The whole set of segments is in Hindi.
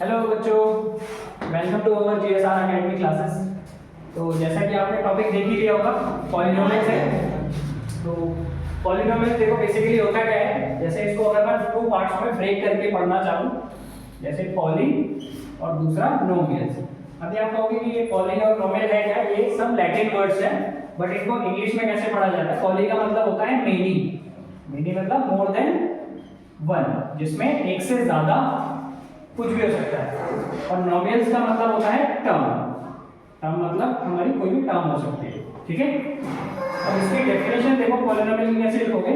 हेलो बच्चों, welcome to our G S R academy classes. तो जैसा कि आपने टॉपिक देख ही लिया होगा, पॉलिनोमियल्स है। तो पॉलिनोमियल्स देखो बेसिकली होता क्या है, जैसे इसको अगर मैं टू पार्ट्स में ब्रेक करके पढ़ना चाहूँ, जैसे पॉली और दूसरा नोमियल्स। अभी आप कहोगे कि ये पॉली और नोमियल है क्या, ये सब लैटिन वर्ड्स हैं, बट इनको इंग्लिश में कैसे पढ़ा जाता है। पॉली का मतलब होता है मेनी, मेनी मतलब मोर देन वन, जिसमें एक से ज्यादा कुछ भी हो सकता है। और नोमियल्स का मतलब होता है टर्म, टर्म मतलब हमारी कोई भी टर्म हो सकती है, ठीक है। अब इसकी डेफिनेशन देखो पॉलिनोमियल की कैसे लिखोगे,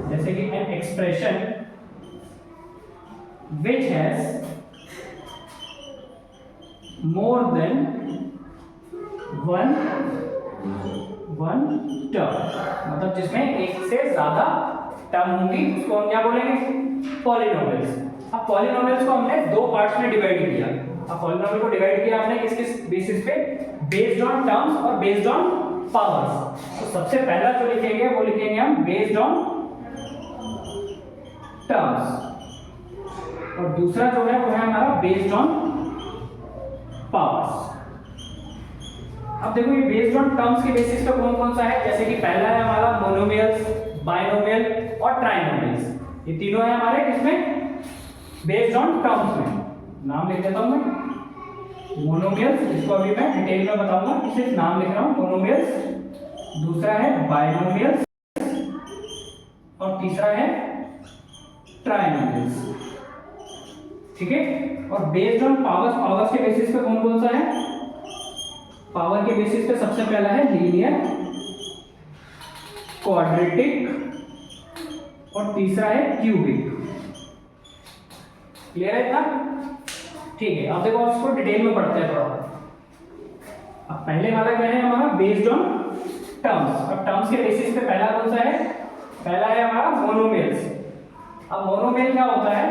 जैसे कि an expression which has more than one term, मतलब जिसमें एक से ज्यादा टर्म होंगी, उसको हम क्या बोलेंगे, पॉलिनोमियल्स। अब पॉलिनोमियल्स को हमने दो पार्ट्स में डिवाइड किया। अब पॉलिनोमियल को डिवाइड किया हमने किस किस बेसिस पे, बेस्ड ऑन टर्म्स और बेस्ड ऑन पावर्स। तो सबसे पहला जो लिखेंगे वो लिखेंगे हम बेस्ड ऑन टर्म्स, और दूसरा जो है वो है हमारा बेस्ड ऑन पावर्स। अब देखो ये बेस्ड ऑन टर्म्स के बेसिस पे कौन कौन सा है, जैसे कि पहला है हमारा मोनोमियल्स, बाइनोमियल और ट्राइनोमियल्स। ये तीनों है हमारे किसमें, बेस्ड ऑन टर्म्स में। नाम लिख देता हूं मैं, मोनोमियल्स, इसको अभी मैं डिटेल में बताऊंगा, सिर्फ नाम लिख रहा हूं, मोनोमियल्स। दूसरा है बाइनोमियल्स और तीसरा है ट्राइनोमियल्स, ठीक है। और बेस्ड ऑन पावर्स, पावर्स के बेसिस पे कौन कौन सा है, पावर के बेसिस पे सबसे पहला है लीनियर, क्वाड्रेटिक और तीसरा है क्यूबिक। क्लियर है इतना, ठीक है। अब देखो इसको डिटेल में पढ़ते हैं थोड़ा। अब पहले वाला क्या है हमारा, बेस्ड ऑन टर्म्स। अब टर्म्स के बेसिस पे पहला कौन सा है, पहला है हमारा मोनोमियल्स। अब मोनोमियल क्या होता है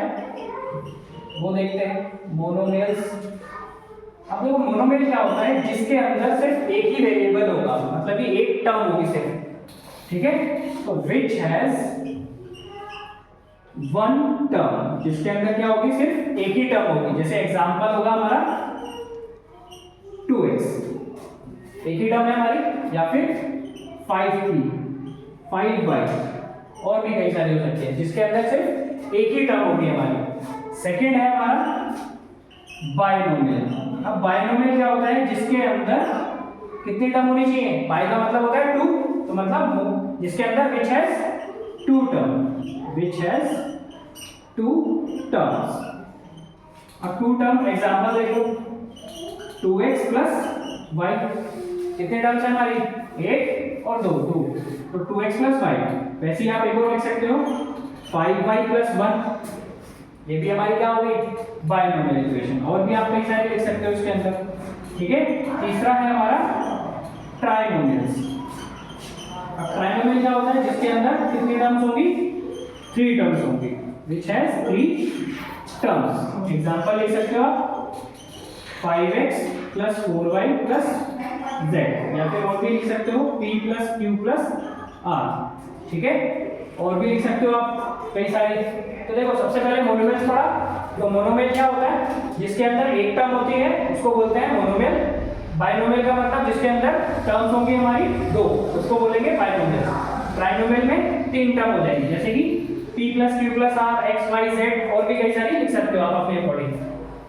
वो देखते हैं, मोनोमियल्स। अब देखो मोनोमियल क्या होता है, जिसके अंदर सिर्फ एक ही वेरिएबल होगा, मतलब कि एक टर्म होगी सिर्फ, ठीक है। तो व्हिच हैज वन टर्म, जिसके अंदर क्या होगी, सिर्फ एक ही टर्म होगी। जैसे एग्जांपल होगा हमारा 2x, एक ही टर्म है हमारी, या फिर 5p, 5y, और भी कई सारे हो सकते हैं जिसके अंदर सिर्फ एक ही टर्म होगी हमारी। सेकंड है हमारा बाइनोमियल। अब बाइनोमियल क्या होता है, जिसके अंदर कितनी टर्म होनी चाहिए, बाई का मतलब होता है 2, तो मतलब जिसके अंदर which has two term, which has two terms। अब टू टर्म एग्जांपल देखो, 2x प्लस y, कितने टर्म्स है हमारी, 1 और 2, तो 2x प्लस y। वैसे ही आप एक और लिख सकते हो 5y प्लस 1, ये भी हमारी क्या होगी, बाइनोमियल इक्वेशन। और भी आप कई सारे लिख सकते हो इसके अंदर, ठीक है। तीसरा है हमारा ट्राइनोमियल्स। अब ट्राइनोमियल क्या होता है, जिसके अंदर कितनी टर्म्स होंगी, 3 टर्म्स होंगी, which has 3 टर्म्स। एग्जांपल लिख सकते हो आप 5x plus 4y plus z, या फिर और भी लिख सकते हो p plus q plus r, ठीक है। और भी लिख सकते हो आप कई सारे। तो देखो सबसे पहले मोनोमियल्स पढ़ा, तो मोनोमियल क्या होता है, जिसके अंदर एक टर्म होती है उसको बोलते हैं मोनोमियल। बाइनोमियल का मतलब जिसके अंदर टर्म्स होंगी हमारी 2, उसको बोलेंगे बाइनोमियल। ट्राइनोमियल में 3 टर्म हो जाएगी, जैसे कि p plus q plus r, x y z, और भी कई सारी लिख सकते हो आप अपने अकॉर्डिंग।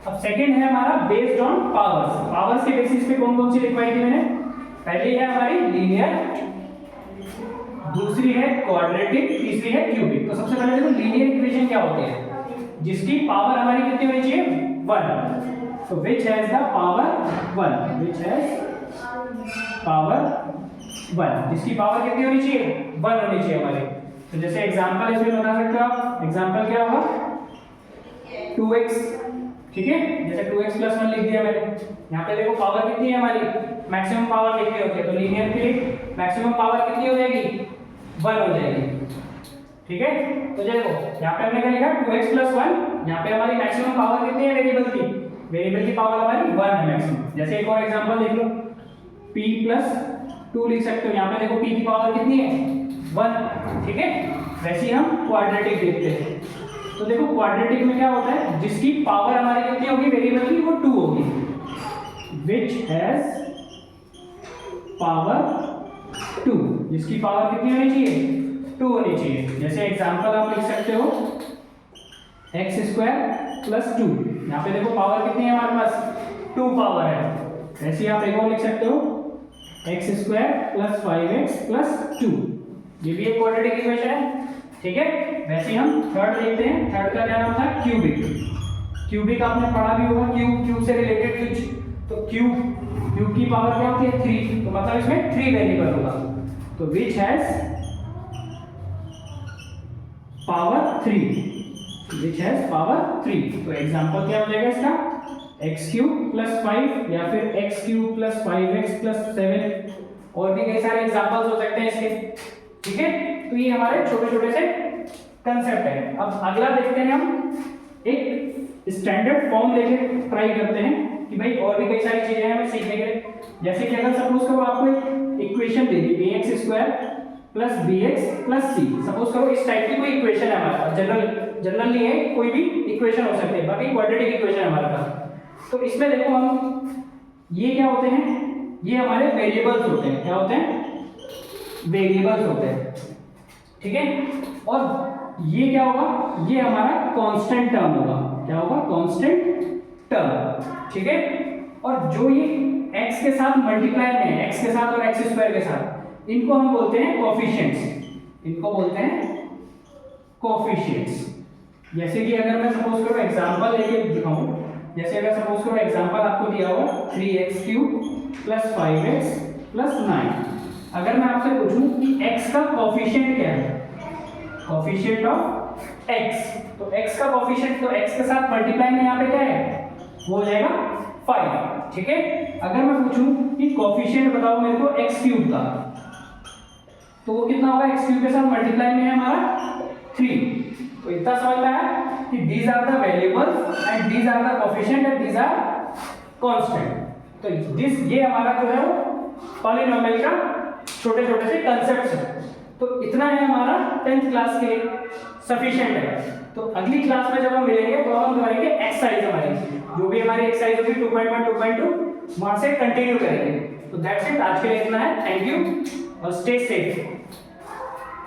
अब सेकंड है हमारा बेस्ड ऑन पावर्स। पावर्स के बेसिस पे कौन कौन सी लिखवाई थी मैंने, पहली है हमारी लीनियर, दूसरी है क्वाड्रेटिक, तीसरी है क्यूबिक। तो सबसे पहले देखो लीनियर इक्वेशन क्या होती है, जिसकी पावर हमारी कितनी होनी चाहिए, 1। तो which has the power 1, which has power 1, जिसकी पावर कितनी होनी चाहिए, 1 होनी चाहिए हमारी। तो जैसे एग्जांपल इसमें बता सकते हो आप, एग्जांपल क्या होगा, 2x, ठीक है। जैसे 2x प्लस 1 लिख दिया मैंने, यहाँ पे देखो पावर कितनी है हमारी, मैक्सिमम पावर कितनी होती है, तो लीनियर के लिए मैक्सिमम पावर कितनी हो जाएगी, 1 हो जाएगी, ठीक है। तो देखो यहाँ पे हमने क्या लिखा, 2x प्लस 1, यहाँ पे हमारी मैक्सिमम पावर कितनी है वेरिएबल की, वेरिएबल की पावर हमारी 1 है मैक्सिमम। जैसे एक और एग्जांपल देख लो, p प्लस 2 लिख सकते हो, यहाँ पे देखो p की पावर कितनी है, 1, ठीक है। वैसे ही हम क्वाड्रेटिक देखते हैं, तो देखो क्वाड्रेटिक में क्या होता है, जिसकी पावर हमारी कितनी होगी वेरिएबल की, वो 2 होगी, विच हैज पावर 2, जिसकी पावर कितनी होनी चाहिए, 2 होनी चाहिए। जैसे एग्जांपल आप लिख सकते हो x² + 2, यहाँ पे देखो पावर कितनी है हमारे पास, 2 पावर है। ऐसे आप एक और लिख सकते हो x² + 5x + 2, ये भी एक क्वाड्रेटिक इक्वेशन है, ठीक है। वैसे हम थर्ड देखते हैं, थर्ड का क्या नाम था, क्यूबिक। क्यूबिक आपने पढ़ा भी होगा, क्यूब से रिलेटेड कुछ, तो क्यूब की पावर क्या होती है, 3, तो मतलब इसमें 3 वेरिएबल होगा, तो which has power 3, which has power 3। तो एग्जांपल क्या हो जाएगा इसका, x³ + 5 या फिर x³ + 5x + 7, और भी कई सारे एग्जांपल्स हो सकते हैं इसके, ठीक है। तो ये हमारे छोटे छोटे से कंसेप्ट है। अब अगला देखते हैं हम, एक स्टैंडर्ड फॉर्म लेके ट्राई करते हैं कि भाई और भी कई सारी चीजें हैं हमें सीखने के लिए। जैसे कि अगर सपोज करो आपको एक इक्वेशन दे दी ax² + bx + c, सपोज करो इस टाइप की कोई इक्वेशन है हमारे पास, जनरल नहीं है, कोई भी इक्वेशन हो सकती है, बाकी क्वाड्रेटिक इक्वेशन है हमारे पास। तो इसमें देखो हम, ये क्या होते हैं, ये हमारे वेरिएबल्स होते हैं, क्या होते हैं, वेरिएबल्स होते हैं, ठीक है। और ये क्या होगा, ये हमारा कांस्टेंट टर्म होगा, क्या होगा, कांस्टेंट टर्म, ठीक है। और जो ये x के साथ मल्टीप्लाई में है, x के साथ और x² के साथ, इनको हम बोलते हैं कोफिशिएंट्स, इनको बोलते हैं कोफिशिएंट्स। जैसे कि अगर मैं सपोज करो एग्जांपल लेके दिखाऊं, जैसे अगर सपोज करो एग्जांपल आपको दिया हुआ 3x³ + 5x + 9, अगर मैं आपसे पूछूं कि x का कोफिशिएंट क्या है, कोफिशिएंट ऑफ x, तो x का कोफिशिएंट, तो x के साथ मल्टीप्लाई में यहाँ पे क्या है, वो हो जाएगा 5, ठीक है। अगर मैं पूछूं कि कोफिशिएंट बताओ मेरे को x³ का, तो वो कितना होगा, x³ के साथ मल्टीप्लाई में है हमारा 3। तो इतना समझ में आया कि these are the variables and these are the coefficient and these are constant। तो दिस, ये हमारा जो है वो पॉलिनोमियल का छोटे छोटे से कंसेप्ट्स है। तो इतना है हमारा 10th क्लास के लिए सफिशिएंट है। तो अगली क्लास में जब हम मिलेंगे तो हम करेंगे एक्सरसाइज, हमारी जो भी हमारी एक्सरसाइज होगी 2.1 2.2 वहां से कंटिन्यू करेंगे। तो दैट्स इट, आज के लिए इतना है, थैंक यू और स्टे सेफ।